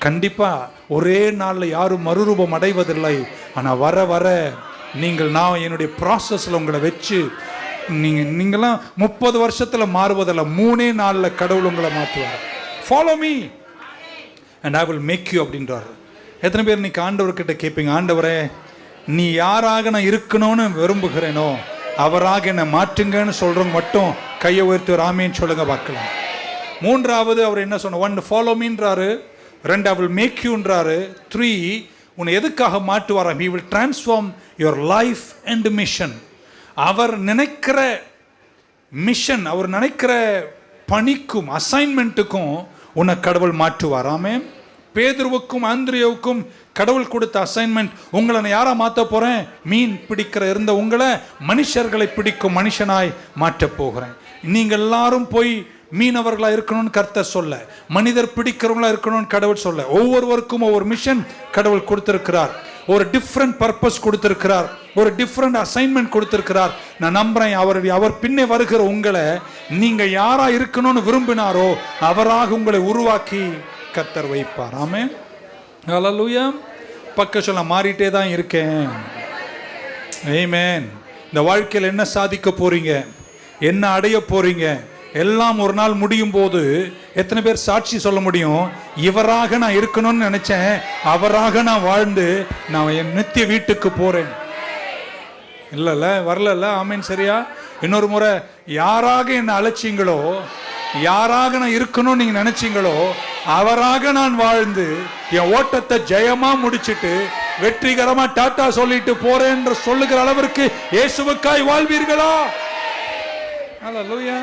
கண்டிப்பா ஒரே நாள்ல யாரும் மறுரூபம் அடைவதில்லை. ஆனா வர வர நான் என்னுடைய ப்ராசஸ்ல உங்களை வச்சு நீங்களாம் 30 வருஷத்துல மாறுவதில்லை, 3 நாள்ல கடவுள் உங்களை மாற்றுவார். Follow me and I will make you அப்படின்றாரு. எத்தனை பேர் இன்னைக்கு ஆண்டவர்கிட்ட கேட்பீங்க, ஆண்டவரே நீ யாராக நான் இருக்கணும்னு விரும்புகிறேனோ அவராக என்னை மாற்றுங்கன்னு சொல்றவங்க மட்டும் கையை உயர்த்தி ஒரு ஆமேன்னு சொல்லுங்க பார்க்கலாம். 3வது அவர் என்ன சொன்ன, 1 ஃபாலோ மீன்றாரு, 2 I will make youன்றாரு, 3 உன்னை எதுக்காக மாற்றுவார், he will transform your life and mission. அவர் நினைக்கிற மிஷன், அவர் நினைக்கிற பணிக்கும் அசைன்மெண்ட்டுக்கும் உன்னை கடவுள் மாற்றுவார். ஆமென். பேதுருவுக்கும் ஆந்திரேயாவுக்கும் கடவுள் கொடுத்த அசைன்மெண்ட், உங்களை நான் யாரா மாற்ற போறேன், மீன் பிடிக்கிற இருந்த உங்களை மனுஷர்களை பிடிக்கும் மனுஷனாய் மாற்றப் போகிறேன். நீங்க எல்லாரும் போய் மீனவர்களா இருக்கணும்னு கர்த்தர் சொல்ல, மனிதர் பிடிக்கிறவங்களா இருக்கணும்னு கடவுள் சொல்ல. ஒவ்வொருவருக்கும் ஒவ்வொரு மிஷன் கடவுள் கொடுத்திருக்கிறார், ஒரு டிஃப்ரெண்ட் பர்பஸ் கொடுத்திருக்கிறார், ஒரு டிஃப்ரெண்ட் அசைன்மெண்ட் கொடுத்திருக்கிறார். நான் நம்புறேன் அவர் பின்னே வருகிற உங்களை நீங்க யாரா இருக்கணும்னு விரும்பினாரோ அவராக உங்களை உருவாக்கி கர்த்தர் வைப்பார். ஆமென். ஹல்லேலூயா. பக்க சொல்ல மாறிட்டே தான் இருக்கேன். ஆமென். இந்த வாழ்க்கையில் என்ன சாதிக்க போறீங்க, என்ன அடைய போறீங்க, எல்லாம் ஒரு நாள் முடியும் போது எத்தனை பேர் சாட்சி சொல்ல முடியும், இவராக நான் இருக்கணும்னு நினைச்சேன், அவராக நான் வாழ்ந்து நான் என் நித்திய வீட்டுக்கு போறேன். இல்லைல்ல, வரல. ஆமீன். சரியா? இன்னொரு முறை, யாராக என்னை அழைச்சிங்களோ, யாராக நான் இருக்கணும்னு நீங்க நினைச்சீங்களோ அவராக நான் வாழ்ந்து என் ஓட்டத்தை ஜெயமா முடிச்சிட்டு வெற்றிகரமா டாட்டா சொல்லிட்டு போறேன் என்று சொல்லுகிற அளவிற்கு இயேசுவுக்காய் வாழ்வீர்களா? ஹல்லேலூயா.